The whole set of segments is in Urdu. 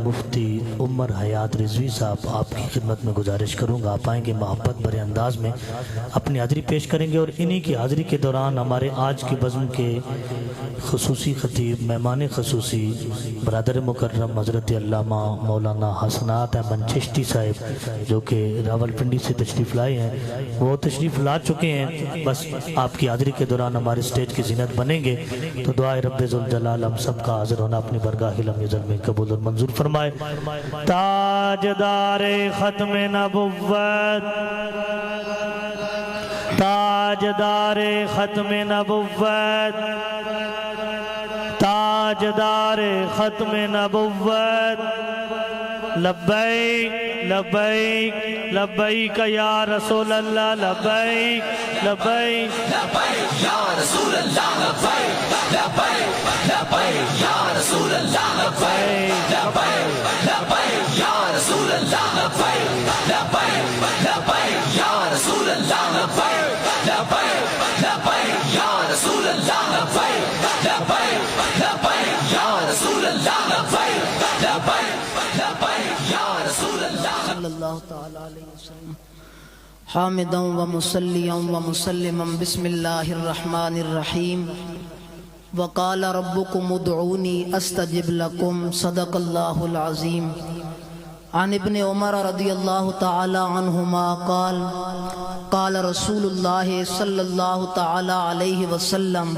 مفتی عمر حیات رضوی صاحب آپ کی خدمت میں گزارش کروں گا، آپ آئیں گے محبت بھرے انداز میں اپنی حاضری پیش کریں گے، اور انہی کی حاضری کے دوران ہمارے آج کی بزم کے خصوصی خطیب مہمان خصوصی برادر مکرم حضرت علامہ مولانا حسنات احمد چشتی صاحب جو کہ راولپنڈی سے تشریف لائے ہیں، وہ تشریف لا چکے ہیں، بس آپ کی حاضری کے دوران ہمارے سٹیج کی زینت بنیں گے، تو دعائے رب ذوالجلال ہم سب کا حاضر ہونا اپنی برگاہ علم یزل میں قبول اور منظور فرمائے۔ تاجدار ختم نبوت، تاجدار ختم نبوت، تاجدار ختم نبوت، لبیک لبیک لبیک یا رسول اللہ، لبیک لبیک لبیک یا رسول اللہ، لبیک لبیک لبیک یا رسول اللہ، لبیک لبیک لبیک یا رسول اللہ، لبیک لبیک لبیک یا رسول اللہ، لبیک لبیک لبیک یا رسول اللہ، لبیک لبیک لبیک یا رسول اللہ، لبیک لبیک لبیک یا رسول اللہ صلی اللہ تعالی علیہ وسلم۔ حامداً و مسلیاً و مسلماً بسم اللہ الرحمن الرحیم۔ وقال ربکم ادعونی استجب لکم، صدق اللہ العظیم۔ عن ابن عمر رضی اللہ تعالی عنہما قال قال رسول اللہ صلی اللہ تعالی علیہ وسلم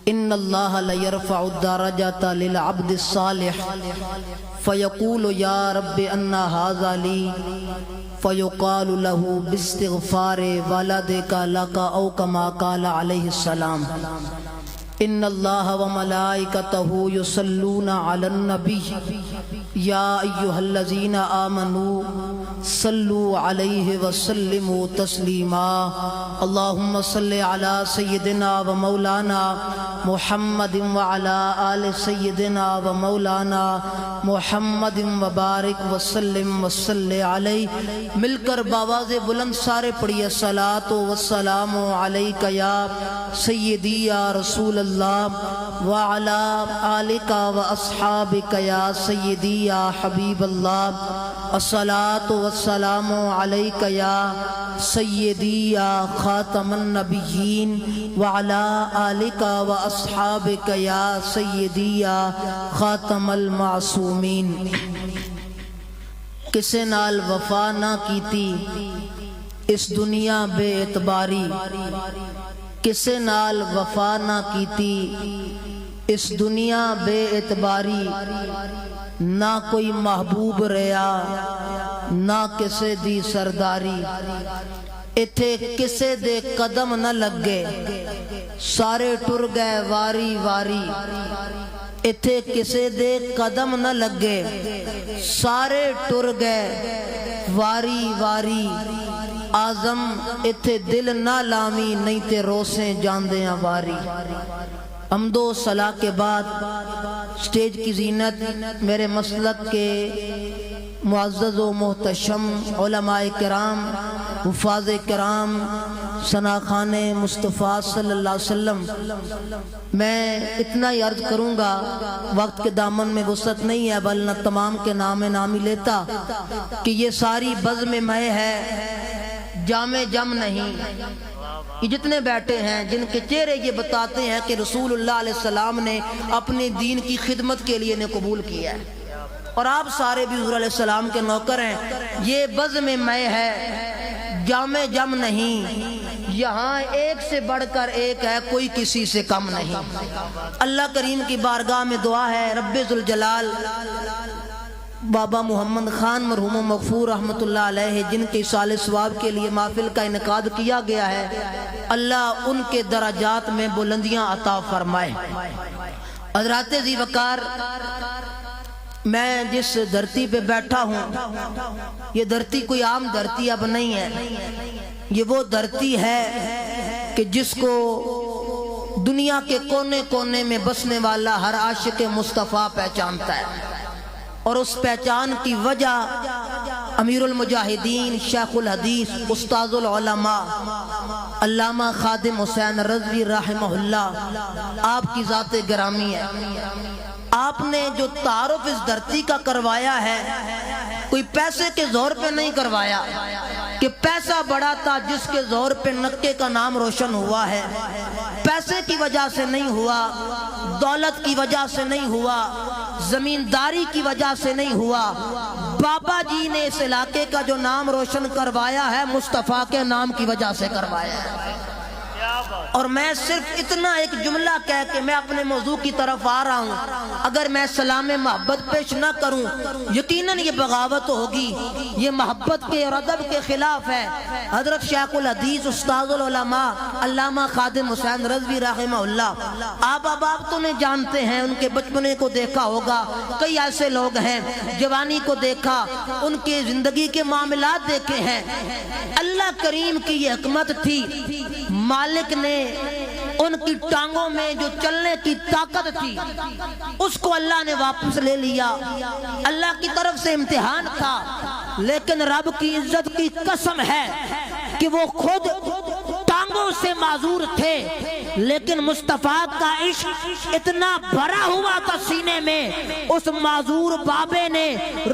ان اللہ لیرفع الدرجۃ للعبد الصالح فیقول یا رب ان ھذا لی فیقال له باستغفار ولدک لک او کما قال علیہ السلام ان اللہ وملائکتہ یصلون علی النبی یا ایہا الذین آمنوا صلوا علیہ وسلموا تسلیما اللہم صلی علی سیدنا و مولانا محمد وعلی آل سیدنا و مولانا محمد وبارک وسلم وصلی علیہ۔ مل کر باواز بلند سارے پڑھیے الصلاۃ والسلام علیک یا سیدی یا رسول اللہ وعلی آلک و اصحابک یا سیدی یا حبیب اللہ الصلاۃ والسلام علیک یا سیدی یا خاتم النبیین وعلی آلک و اصحابک یا سیدی یا خاتم المعصومین۔ کسے نال وفا نہ کیتی اس دنیا بے اعتباری، کسے نال وفا نہ کیتی اس دنیا بے اعتباری، نہ کوئی محبوب رہا نہ کسے دی سرداری، اتھے کسے دے قدم نہ لگے سارے ٹر گئے واری واری، اتھے کسے دے قدم نہ لگے سارے ٹر گئے واری واری، آزم اتھے دل نہ لامی نہیں تے روسیں جاندیاں واری۔ حمد و صلاح کے بعد سٹیج کی زینت میرے مسلک کے معزز و محتشم علماء کرام، حفاظ کرام، ثناخان مصطفیٰ صلی اللہ علیہ وسلم، میں اتنا ہی عرض کروں گا، وقت کے دامن میں وسعت نہیں ہے بلنہ تمام کے نام نامی لیتا، کہ یہ ساری بزم میں ہے جام جم نہیں۔ یہ جتنے بیٹھے ہیں جن کے چہرے یہ بتاتے ہیں کہ رسول اللہ علیہ السلام نے اپنے دین کی خدمت کے لیے انہیں قبول کیا ہے، اور آپ سارے بھی حضور علیہ السلام کے نوکر ہیں، یہ بزم میں ہے جام جم نہیں، یہاں ایک سے بڑھ کر ایک ہے، کوئی کسی سے کم نہیں۔ اللہ کریم کی بارگاہ میں دعا ہے رب ذوالجلال بابا محمد خان مرحوم و مغفور رحمت اللہ علیہ جن کے ایصال ثواب کے لیے محفل کا انعقاد کیا گیا ہے، اللہ ان کے درجات میں بلندیاں عطا فرمائے۔ حضرات ذی وقار، میں جس دھرتی پہ بیٹھا ہوں یہ دھرتی کوئی عام دھرتی اب نہیں ہے، یہ وہ دھرتی ہے کہ جس کو دنیا کے کونے کونے میں بسنے والا ہر عاشق مصطفیٰ پہچانتا ہے، اور اس پہچان کی وجہ امیر المجاہدین شیخ الحدیث استاذ العلماء علامہ خادم حسین رضوی رحمہ اللہ آپ کی ذات گرامی ہے۔ آپ نے جو تعارف اس دھرتی کا کروایا ہے کوئی پیسے کے زور پہ نہیں کروایا کہ پیسہ بڑا تھا جس کے زور پہ مکے کا نام روشن ہوا ہے، پیسے کی وجہ سے نہیں ہوا، دولت کی وجہ سے نہیں ہوا، زمینداری کی وجہ سے نہیں ہوا۔ بابا جی نے اس علاقے کا جو نام روشن کروایا ہے مصطفیٰ کے نام کی وجہ سے کروایا ہے۔ اور میں صرف اتنا ایک جملہ کہہ کے میں اپنے موضوع کی طرف آ رہا ہوں، اگر میں سلام محبت پیش نہ کروں یقیناً یہ بغاوت ہوگی، یہ محبت کے اور ادب کے خلاف ہے۔ حضرت شیخ الحدیث استاد العلماء علامہ خادم حسین رضوی رحمہ اللہ، آپ احباب تو نہیں جانتے ہیں، ان کے بچپنے کو دیکھا ہوگا، کئی ایسے لوگ ہیں جوانی کو دیکھا، ان کے زندگی کے معاملات دیکھے ہیں۔ اللہ کریم کی یہ حکمت تھی، مالک نے ان کی ٹانگوں میں جو چلنے کی طاقت تھی اس کو اللہ نے واپس لے لیا۔ اللہ کی طرف سے امتحان تھا، لیکن رب کی عزت کی قسم ہے کہ وہ خود ٹانگوں سے معذور تھے، لیکن مصطفیٰ کا عشق اتنا بھرا ہوا تھا سینے میں، اس معذور بابے نے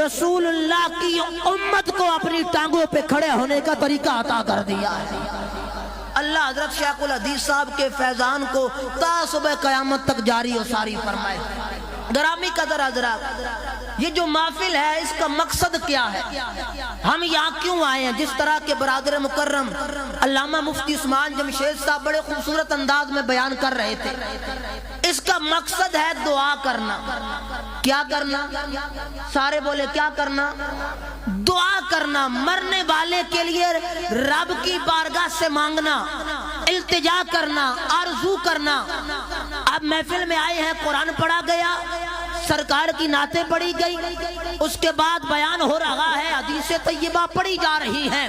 رسول اللہ کی امت کو اپنی ٹانگوں پہ کھڑے ہونے کا طریقہ عطا کر دیا ہے۔ اللہ حضرت شیخ الحدیث صاحب کے فیضان کو تا صبح قیامت تک جاری و ساری فرمائے۔ گرامی قدر حضرات، یہ جو محفل ہے اس کا مقصد کیا ہے، ہم یہاں کیوں آئے ہیں؟ جس طرح کے برادر مکرم علامہ مفتی عثمان جمشید صاحب بڑے خوبصورت انداز میں بیان کر رہے تھے، اس کا مقصد ہے دعا کرنا۔ کیا کرنا؟ سارے بولے کیا کرنا؟ دعا کرنا، مرنے والے کے لیے رب کی بارگاہ سے مانگنا، التجا کرنا، آرزو کرنا۔ اب محفل میں آئے ہیں، قرآن پڑھا گیا، سرکار کی نعتیں پڑھی گئی، اس کے بعد بیان ہو رہا ہے، حدیث طیبہ پڑھی جا رہی ہیں،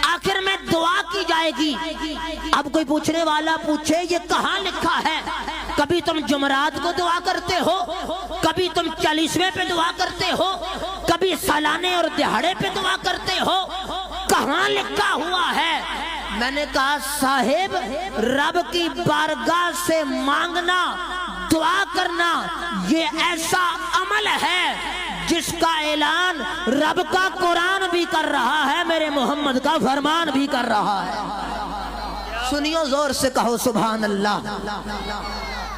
آخر میں دعا کی جائے گی۔ اب کوئی پوچھنے والا پوچھے یہ کہاں لکھا ہے؟ کبھی تم جمعرات کو دعا کرتے ہو، کبھی تم 40ویں پہ دعا کرتے ہو، کبھی سالانے اور دہاڑے پہ دعا کرتے ہو، کہاں لکھا ہوا ہے؟ میں نے کہا صاحب، رب کی بارگاہ سے مانگنا، دعا کرنا، یہ ایسا عمل ہے جس کا اعلان رب کا قرآن بھی کر رہا ہے، میرے محمد کا فرمان بھی کر رہا ہے۔ سنیو، زور سے کہو سبحان اللہ۔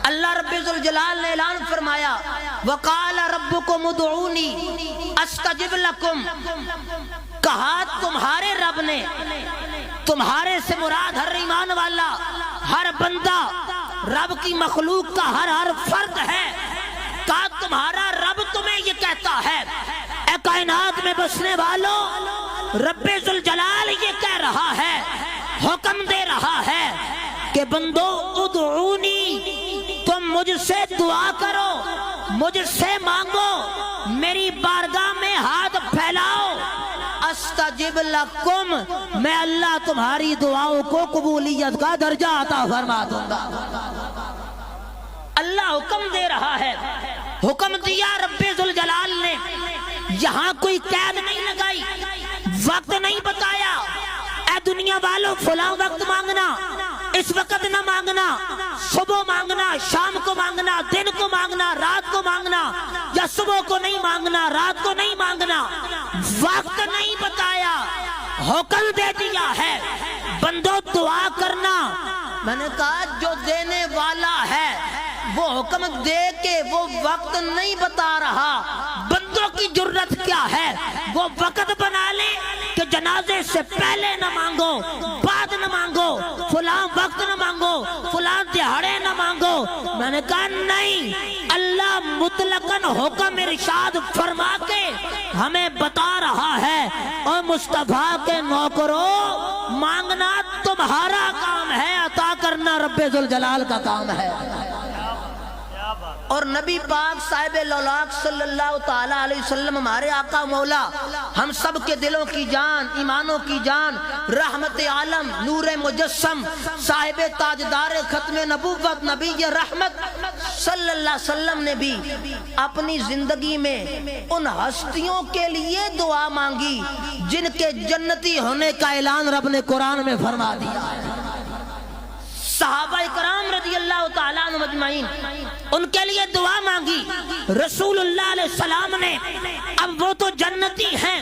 اللہ رب ذوالجلال نے اعلان فرمایا، وقال ربکم ادعونی استجب لکم، کہا تمہارے رب نے، تمہارے سے مراد ہر ایمان والا، ہر بندہ، رب کی مخلوق کا ہر فرد ہے، کہا تمہارا رب تمہیں یہ کہتا ہے، اے کائنات میں بسنے والوں، رب ذوالجلال یہ کہہ رہا ہے، حکم دے رہا ہے کہ بندو ادعونی، تم مجھ سے دعا کرو، مجھ سے مانگو، میری بارگاہ میں ہاتھ پھیلاؤ، استجب لکم، میں اللہ تمہاری دعاؤں کو قبولیت کا درجہ عطا فرما دوں گا۔ اللہ حکم دے رہا ہے، حکم دیا رب ذوالجلال نے، یہاں کوئی قید نہیں لگائی، وقت نہیں بتایا، اے دنیا والوں فلاں وقت مانگنا، اس وقت نہ مانگنا، صبح مانگنا، شام کو مانگنا، دن کو مانگنا، رات کو مانگنا، یا صبح کو نہیں مانگنا، رات کو نہیں مانگنا، وقت نہیں بتایا، حکم دے دیا ہے، بندو دعا کرنا۔ میں نے کہا جو دینے والا ہے وہ حکم دے کے وہ وقت نہیں بتا رہا، بندوں کی جرت کیا ہے؟ وہ وقت بنا لے کہ جنازے سے پہلے نہ مانگو، بعد نہ مانگو، فلاں وقت نہ مانگو، فلاں دہاڑے نہ مانگو۔ میں نے کہا نہیں، اللہ مطلقاً حکم ارشاد فرما کے ہمیں بتا رہا ہے، اور مصطفیٰ کے نوکروں، مانگنا تمہارا کام ہے، عطا کرنا رب ذوالجلال کا کام ہے۔ اور نبی پاک صاحب لولاک صلی اللہ تعالیٰ علیہ وسلم، ہمارے آقا مولا، ہم سب کے دلوں کی جان، ایمانوں کی جان، رحمت عالم، نور مجسم، صاحب تاجدار ختم نبوت، نبی رحمت صلی اللہ علیہ وسلم نے بھی اپنی زندگی میں ان ہستیوں کے لیے دعا مانگی جن کے جنتی ہونے کا اعلان رب نے قرآن میں فرما دیا ہے۔ صحابہ کرام رضی اللہ تعالیٰ عنہ مجمعین ان کے لیے دعا مانگی. رسول اللہ علیہ السلام نے اب وہ تو جنتی ہیں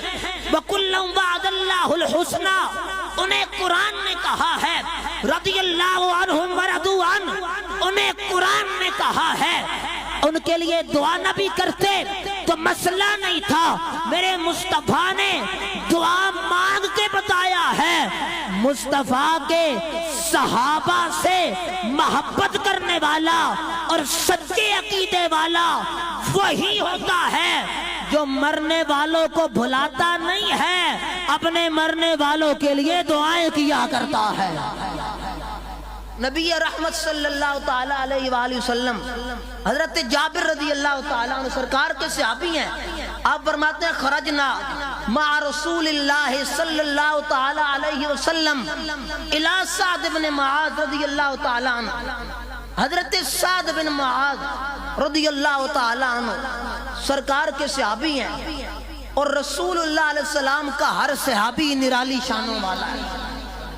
وَكُلًّا وَعَدَ اللَّهُ الْحُسْنَى انہیں قرآن نے کہا ہے رضی اللہ عنہم ورضوا عنہ انہیں قرآن نے کہا ہے. ان کے لیے دعا نہ بھی کرتے تو مسئلہ نہیں تھا. میرے مصطفیٰ نے دعا مانگ کے بتایا ہے. مصطفیٰ کے صحابہ سے محبت کرنے والا اور سچے عقیدے والا وہی ہوتا ہے جو مرنے والوں کو بھلاتا نہیں ہے, اپنے مرنے والوں کے لیے دعائیں کیا کرتا ہے. نبی رحمت صلی اللہ تعالیٰ علیہ وآلہ وسلم حضرت جابر رضی اللہ تعالیٰ عنہ سرکار کے صحابی ہیں. آپ فرماتے ہیں خرجنا مع رسول اللہ صلی اللہ تعالیٰ علیہ وسلم الی سعد بن معاذ رضی اللہ تعالیٰ عنہ. حضرت سعد بن معاذ رضی اللہ تعالیٰ عنہ سرکار کے صحابی ہیں اور رسول اللہ علیہ السلام کا ہر صحابی نرالی شانوں والا ہے.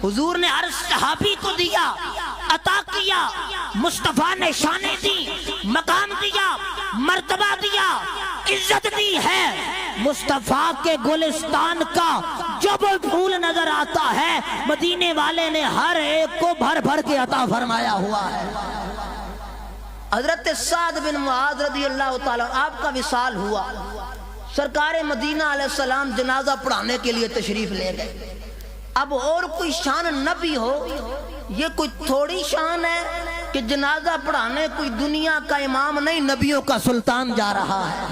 حضور نے ہر صحابی کو دیا, عطا کیا, مصطفیٰ نے شانیں دی, مقام دیا, مرتبہ دیا, عزت دی ہے. مصطفیٰ کے گلستان کا جب پھول نظر آتا ہے مدینے والے نے ہر ایک کو بھر بھر کے عطا فرمایا ہوا ہے. حضرت سعد بن معاذ رضی اللہ تعالیٰ آپ کا وصال ہوا. سرکار مدینہ علیہ السلام جنازہ پڑھانے کے لیے تشریف لے گئے. اب اور کوئی شان نبی ہو, یہ کوئی تھوڑی شان ہے کہ جنازہ پڑھانے کوئی دنیا کا امام نہیں, نبیوں کا سلطان جا رہا ہے.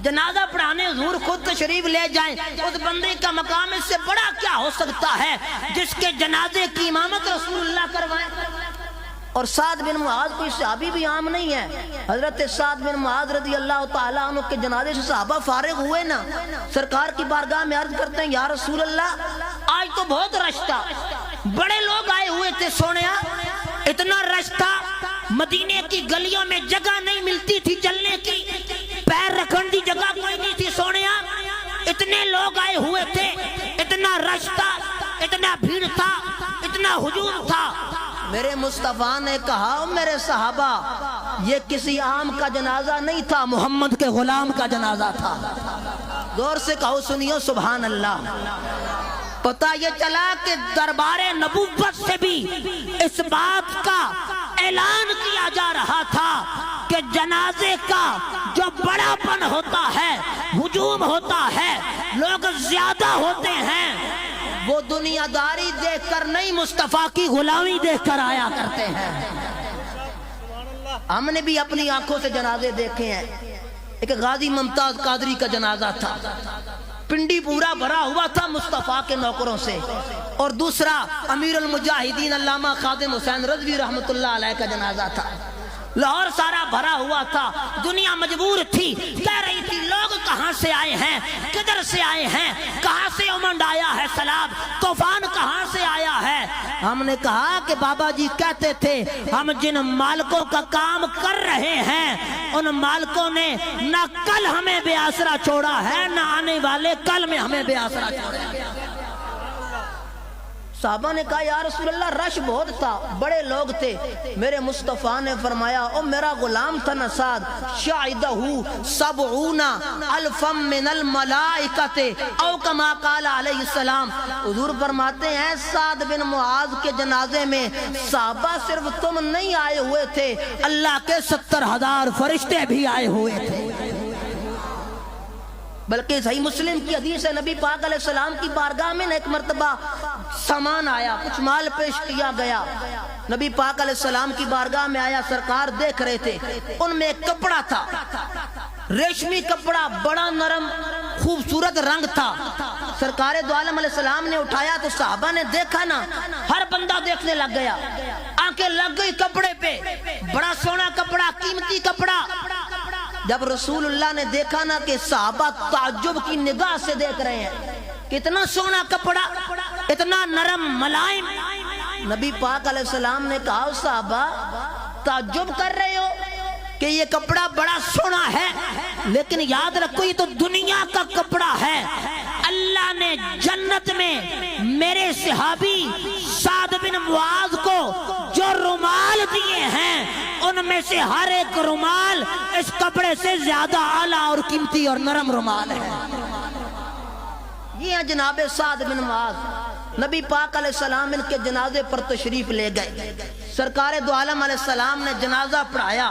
جنازہ پڑھانے حضور خود تشریف لے جائیں, اس بندے کا مقام اس سے بڑا کیا ہو سکتا ہے جس کے جنازے کی امامت رسول اللہ کروائیں. اور سعد بن معاذ کوئی صحابی بھی عام نہیں ہے. حضرت سعد بن معاذ رضی اللہ تعالیٰ عنہ کے جنازے سے صحابہ فارغ ہوئے نا, سرکار کی بارگاہ میں عرض کرتے ہیں یا رسول اللہ آج تو بہت رش تھا, بڑے لوگ آئے ہوئے تھے سونیا, اتنا رش تھا مدینے کی گلیوں میں جگہ نہیں ملتی تھی چلنے کی, پیر رکھنے کی جگہ کوئی نہیں تھی سونیا, اتنے لوگ آئے ہوئے تھے, اتنا رش تھا, اتنا بھیڑ تھا, اتنا ہجوم تھا. میرے مصطفیٰ نے کہا میرے صحابہ یہ کسی عام کا جنازہ نہیں تھا, محمد کے غلام کا جنازہ تھا. غور سے کہو سنیو سبحان اللہ. پتہ یہ چلا کہ دربار نبوت سے بھی اس بات کا اعلان کیا جا رہا تھا کہ جنازے کا جو بڑا پن ہوتا ہے, ہجوم ہوتا ہے, لوگ زیادہ ہوتے ہیں, وہ دنیا داری دیکھ کر نہیں مصطفیٰ کی غلامی دیکھ کر آیا کرتے ہیں. ہم نے بھی اپنی آنکھوں سے جنازے دیکھے ہیں. ایک غازی ممتاز قادری کا جنازہ تھا, پنڈی پورا بھرا ہوا تھا مصطفیٰ کے نوکروں سے. اور دوسرا امیر المجاہدین علامہ خادم حسین رضوی رحمت اللہ علیہ کا جنازہ تھا, لاہور سارا بھرا ہوا تھا. دنیا مجبور تھی, کہہ رہی تھی لوگ کہاں سے آئے ہیں, کدھر سے آئے ہیں, کہاں سے امنڈ آیا ہے, سیلاب طوفان کہاں سے آیا ہے. ہم نے کہا کہ بابا جی کہتے تھے ہم جن مالکوں کا کام کر رہے ہیں ان مالکوں نے نہ کل ہمیں بے آسرا چھوڑا ہے, نہ آنے والے کل میں ہمیں بے آسرا چھوڑا ہے. صحابہ نے کہا یا رسول اللہ رش بہت تھا, بڑے لوگ تھے. میرے مصطفیٰ نے فرمایا او میرا غلام تھا نا سعد, شاہدہ 70 الفا من الملائکۃ او کما قال علیہ السلام. حضور فرماتے ہیں سعد بن معاذ کے جنازے میں صحابہ صرف تم نہیں آئے ہوئے تھے, اللہ کے 70,000 فرشتے بھی آئے ہوئے تھے. بلکہ صحیح مسلم کی حدیث ہے نبی پاک علیہ السلام کی بارگاہ میں ایک مرتبہ سامان آیا, کچھ مال پیش کیا گیا. نبی پاک علیہ السلام کی بارگاہ میں آیا, سرکار دیکھ رہے تھے. ان میں ایک کپڑا تھا, ریشمی کپڑا, بڑا نرم خوبصورت رنگ تھا. سرکار دو عالم علیہ السلام نے اٹھایا تو صحابہ نے دیکھا نا, ہر بندہ دیکھنے لگ گیا, آنکھیں لگ گئی کپڑے پہ, بڑا سونا کپڑا, قیمتی کپڑا. جب رسول اللہ نے دیکھا نا کہ صحابہ تعجب کی نگاہ سے دیکھ رہے ہیں, کتنا سونا کپڑا, اتنا نرم ملائم. نبی پاک علیہ السلام نے کہا صحابہ تعجب کر رہے ہو کہ یہ کپڑا بڑا سونا ہے, لیکن یاد رکھو یہ تو دنیا کا کپڑا ہے. اللہ نے جنت میں میرے صحابی سعد بن معاذ کو جو رومال دیے ہیں ان میں سے ہر ایک رومال اس کپڑے سے زیادہ اعلیٰ اور قیمتی اور نرم رومال ہے. یہ ہیں جناب سعد بن معاذ. نبی پاک علیہ السلام ان کے جنازے پر تشریف لے گئے. سرکار دو عالم علیہ السلام نے جنازہ پڑھایا.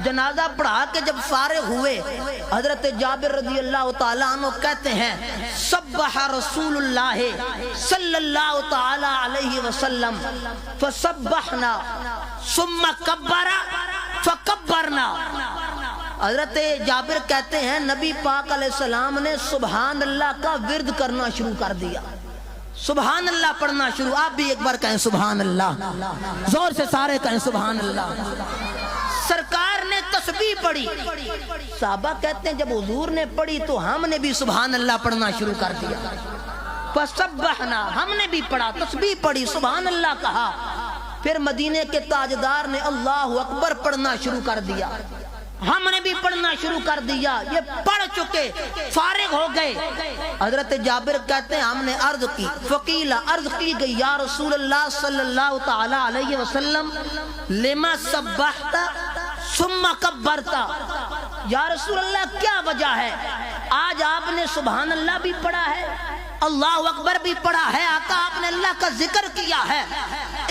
جنازہ پڑھا کے جب فارغ ہوئے حضرت جابر رضی اللہ تعالیٰ عنہ کہتے ہیں سبح رسول اللہ صلی اللہ تعالیٰ علیہ وسلم فسبحنا ثم کبر فکبرنا. حضرت جابر کہتے ہیں نبی پاک علیہ السلام نے سبحان اللہ کا ورد کرنا شروع کر دیا. سبحان اللہ پڑھنا شروع. آپ بھی ایک بار کہیں سبحان اللہ, زور سے سارے کہیں سبحان اللہ. سرکار نے تسبیح پڑھی. صحابہ کہتے ہیں جب حضور نے پڑھی تو ہم نے بھی سبحان اللہ پڑھنا شروع کر دیا. فسبحنا, ہم نے بھی پڑھا, تسبیح پڑھی, سبحان اللہ کہا. پھر مدینے کے تاجدار نے اللہ اکبر پڑھنا شروع کر دیا. ہم نے بھی پڑھنا شروع کر دیا. یہ پڑھ چکے فارغ ہو گئے. حضرت جابر کہتے ہیں ہم نے عرض کی. فقیلا, عرض کی گئی یا رسول اللہ صلی اللہ تعالی علیہ وسلم لما سبحت ثم کبرتا. یا رسول اللہ کیا وجہ ہے آج آپ نے سبحان اللہ بھی پڑھا ہے, اللہ اکبر بھی پڑھا ہے, آقا آپ نے اللہ کا ذکر کیا ہے,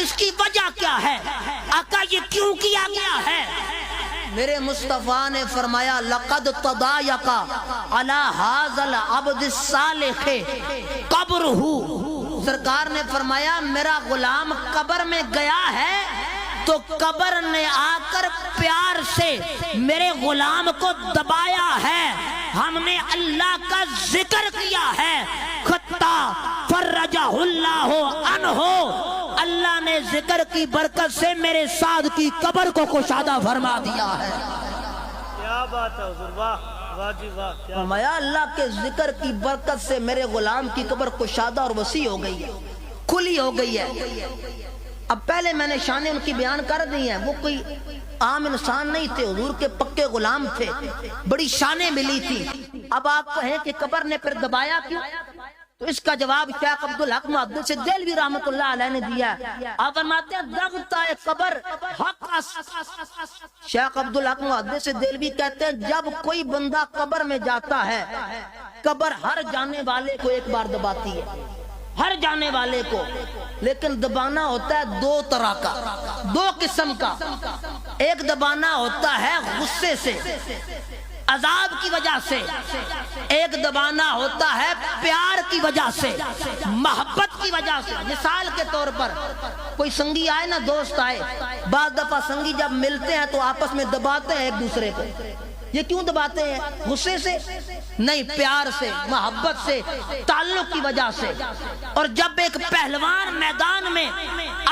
اس کی وجہ کیا ہے آقا, یہ کیوں کیا گیا ہے؟ میرے مصطفیٰ نے فرمایا لقد تضایق علی ھذا العبد الصالح قبرہ. سرکار نے فرمایا میرا غلام قبر میں گیا ہے تو قبر نے آ کر پیار سے میرے غلام کو دبایا ہے. ہم نے اللہ کا ذکر کیا ہے. خطا فرجہ اللہ عنہ, اللہ نے ذکر کی برکت سے میرے سعد کی قبر کو کشادہ فرما دیا ہے. کیا بات ہے حضور, واہ واہ جی واہ. فرمایا اللہ کے ذکر کی برکت سے میرے غلام کی قبر کشادہ اور وسیع ہو گئی ہے, کھلی ہو گئی ہے. اب پہلے میں نے شانیں ان کی بیان کر دی ہیں. وہ کوئی عام انسان نہیں تھے, حضور کے پکے غلام تھے, بڑی شانیں ملی تھی. اب آپ کہیں کہ قبر نے پھر دبایا کیوں, تو اس کا جواب شیخ عبدالحق محدث دہلوی رحمۃ اللہ علیہ نے دیا ہے. آپ فرماتے ہیں دغتا قبر حق. شیخ عبدالحق محدث دہلوی کہتے ہیں جب کوئی بندہ قبر میں جاتا ہے, قبر ہر جانے والے کو ایک بار دباتی ہے, ہر جانے والے کو, لیکن دبانا ہوتا ہے دو طرح کا, دو قسم کا. ایک دبانا ہوتا ہے غصے سے, عذاب کی وجہ سے. ایک دبانا ہوتا ہے پیار کی وجہ سے, محبت کی وجہ سے. مثال کے طور پر کوئی سنگی آئے نا, دوست آئے, بعض دفعہ سنگی جب ملتے ہیں تو آپس میں دباتے ہیں ایک دوسرے کو. یہ کیوں دباتے ہیں؟ غصے سے نہیں, پیار سے, محبت سے, تعلق کی وجہ سے. اور جب ایک پہلوان میدان میں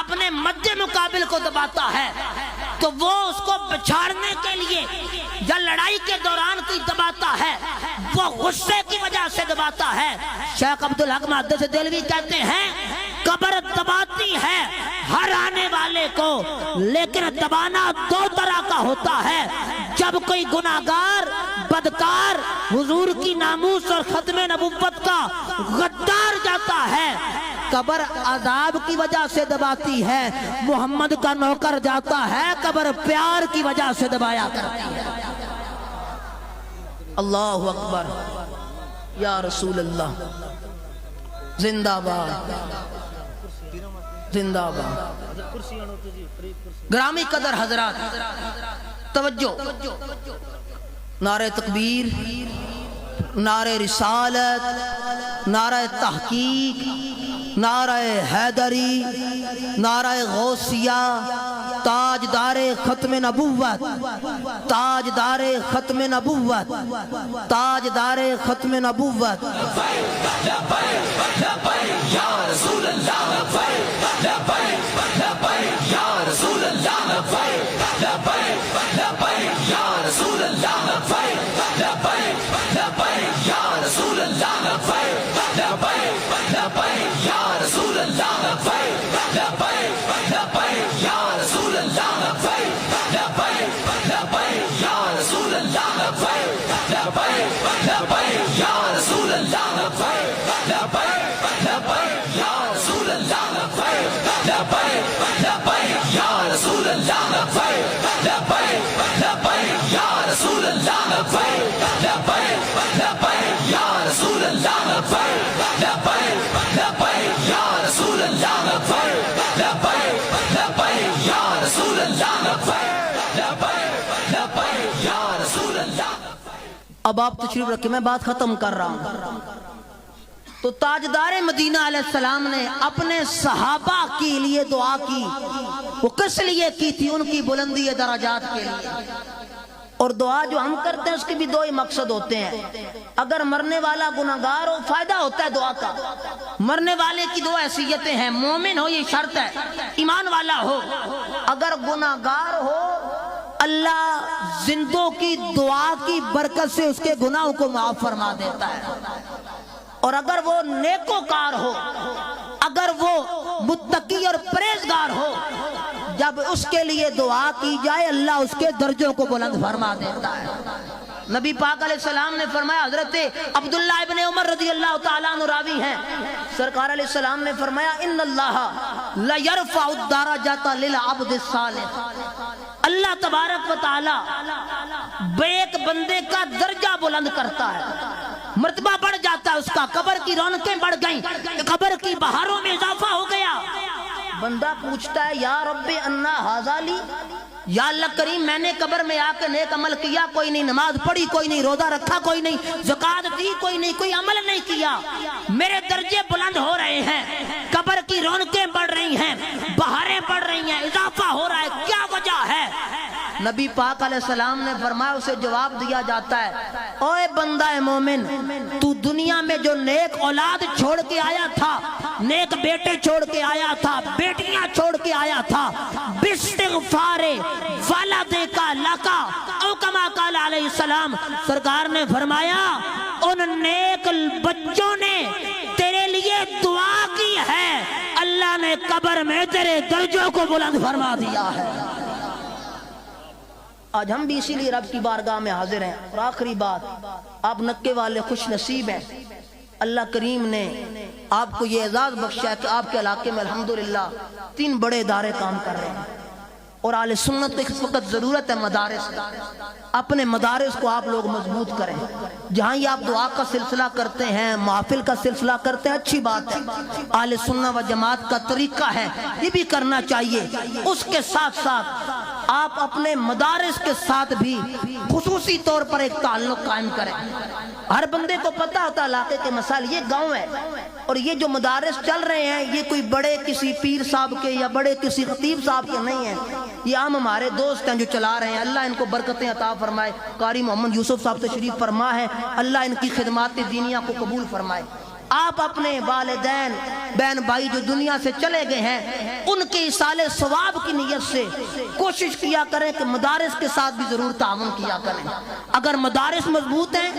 اپنے مد مقابل کو دباتا ہے تو وہ اس کو بچھاڑنے کے لیے یا لڑائی کے دوران کوئی دباتا ہے, وہ غصے کی وجہ سے دباتا ہے. شیخ عبدالحق محدث دہلوی کہتے ہیں قبر دباتی ہے ہر آنے والے کو, لیکن دبانا دو طرح کا ہوتا ہے. جب کوئی گناہگار بدکار حضور کی ناموس اور ختم نبوت کا غدار جاتا ہے, قبر عذاب کی وجہ سے دباتی ہے. محمد کا نوکر جاتا ہے, قبر پیار کی وجہ سے دبایا کرتی ہے. اللہ اکبر, یا رسول اللہ, زندہ باد, زندہ باد. گرامی قدر حضرات توجہ, نعرہ تکبیر, نعرہ رسالت, نعرہ تحقیق, نعرہ حیدری, نعرہ غوثیہ, تاجدار ختم نبوت, تاجدار ختم نبوت, تاجدار ختم نبوت. یا رسول اللہ لبیک لبیک یا رسول اللہ لبیک لبیک یا رسول اللہ لبیک لبیک یا رسول اللہ لبیک لبیک یا رسول اللہ لبیک لبیک یا رسول اللہ لبیک لبیک یا رسول اللہ لبیک لبیک یا رسول اللہ لبیک لبیک یا رسول اللہ لبیک اب آپ تشریف رکھیں، میں بات ختم کر رہا ہوں۔ تو تاجدار مدینہ علیہ السلام نے اپنے صحابہ کے لیے دعا کی، وہ کس لیے کی تھی؟ ان کی بلندی درجات کے لیے۔ اور دعا جو ہم کرتے ہیں اس کے بھی دو ہی مقصد ہوتے ہیں۔ اگر مرنے والا گناہگار ہو، فائدہ ہوتا ہے دعا کا۔ مرنے والے کی دو حیثیتیں ہیں، مومن ہو یہ شرط ہے، ایمان والا ہو۔ اگر گناہگار ہو، اللہ زندوں کی دعا کی برکت سے اس کے گناہوں کو معاف فرما دیتا ہے۔ اور اگر وہ نیکوکار ہو، اگر وہ متقی اور پرہیزگار ہو، جب اس کے لیے دعا کی جائے اللہ اس کے درجوں کو بلند فرما دیتا ہے۔ نبی پاک علیہ السلام نے فرمایا، حضرت عبداللہ ابن عمر رضی اللہ تعالیٰ عنہ راوی ہیں، سرکار علیہ السلام نے فرمایا ان اللہ لا يرفع الدرجات للعبد الصالح، اللہ تبارک و تعالی ایک بندے کا درجہ بلند کرتا ہے، مرتبہ بڑھ جاتا ہے اس کا، قبر کی رونقیں بڑھ گئیں، قبر کی بہاروں میں اضافہ ہو گیا۔ بندہ پوچھتا ہے یا رب انا ھذا لی، یا اللہ کریم میں نے قبر میں آ کے نیک عمل کیا کوئی نہیں، نماز پڑھی کوئی نہیں، روزہ رکھا کوئی نہیں، زکوٰۃ دی کوئی نہیں، کوئی عمل نہیں کیا، میرے درجے بلند ہو رہے ہیں، قبر کی رونقیں بڑھ رہی ہیں، بہاریں بڑھ رہی ہیں، اضافہ ہو رہا ہے، کیا وجہ ہے؟ نبی پاک علیہ السلام نے فرمایا، اسے جواب دیا جاتا ہے، اوے بندہ مومن، تو دنیا میں جو نیک اولاد چھوڑ کے آیا تھا، نیک بیٹے چھوڑ کے آیا تھا، بیٹیاں چھوڑ کے آیا تھا، باستغفار والدیک لکا او کما قال علیہ السلام، سرکار نے فرمایا ان نیک بچوں نے تیرے لیے دعا کی ہے، اللہ نے قبر میں تیرے درجوں کو بلند فرما دیا ہے۔ آج ہم بھی اسی لیے رب کی بارگاہ میں حاضر ہیں۔ اور آخری بات، آپ نکے والے خوش نصیب ہیں، اللہ کریم نے آپ کو یہ اعزاز بخشا ہے کہ آپ کے علاقے میں الحمدللہ 3 بڑے ادارے کام کر رہے ہیں، اور اہل سنت کو اس وقت ضرورت ہے مدارس کا۔ اپنے مدارس کو آپ لوگ مضبوط کریں، جہاں یہ آپ دعا کا سلسلہ کرتے ہیں، محافل کا سلسلہ کرتے ہیں، اچھی بات ہے، اہل سنت و جماعت کا طریقہ ہے، یہ بھی کرنا چاہیے۔ اس کے ساتھ ساتھ آپ اپنے مدارس کے ساتھ بھی خصوصی طور پر ایک تعلق قائم کریں۔ ہر بندے کو پتہ ہوتا ہے علاقے کے مسائل، یہ گاؤں ہے، اور یہ جو مدارس چل رہے ہیں یہ کوئی بڑے کسی پیر صاحب کے یا بڑے کسی خطیب صاحب کے نہیں ہیں، یہ عام ہمارے دوست ہیں جو چلا رہے ہیں، اللہ ان کو برکتیں عطا فرمائے۔ قاری محمد یوسف صاحب تشریف فرما ہے، اللہ ان کی خدمات دینیہ کو قبول فرمائے۔ آپ اپنے والدین بہن بھائی جو دنیا سے چلے گئے ہیں ان کے ایصال ثواب کی نیت سے کوشش کیا کریں کہ مدارس کے ساتھ بھی ضرور تعاون کیا کریں۔ اگر مدارس مضبوط ہیں،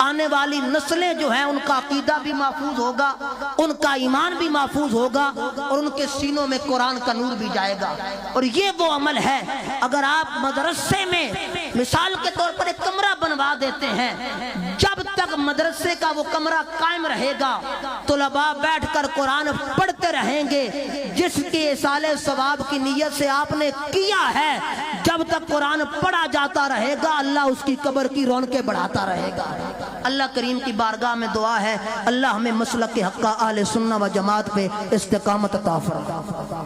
آنے والی نسلیں جو ہیں ان کا عقیدہ بھی محفوظ ہوگا، ان کا ایمان بھی محفوظ ہوگا، اور ان کے سینوں میں قرآن کا نور بھی جائے گا۔ اور یہ وہ عمل ہے، اگر آپ مدرسے میں مثال کے طور پر ایک کمرہ بنوا دیتے ہیں، جب تک مدرسے کا وہ کمرہ قائم رہے گا طلباء بیٹھ کر قرآن پڑھتے رہیں گے، جس کے ایصال ثواب کی نیت سے آپ نے کیا ہے، جب تک قرآن پڑھا جاتا رہے گا اللہ اس کی قبر کی رونقیں بڑھاتا رہے گا۔ اللہ کریم کی بارگاہ میں دعا ہے اللہ ہمیں مسلک حق اہل سنت و جماعت پہ استقامت عطا فرمائے۔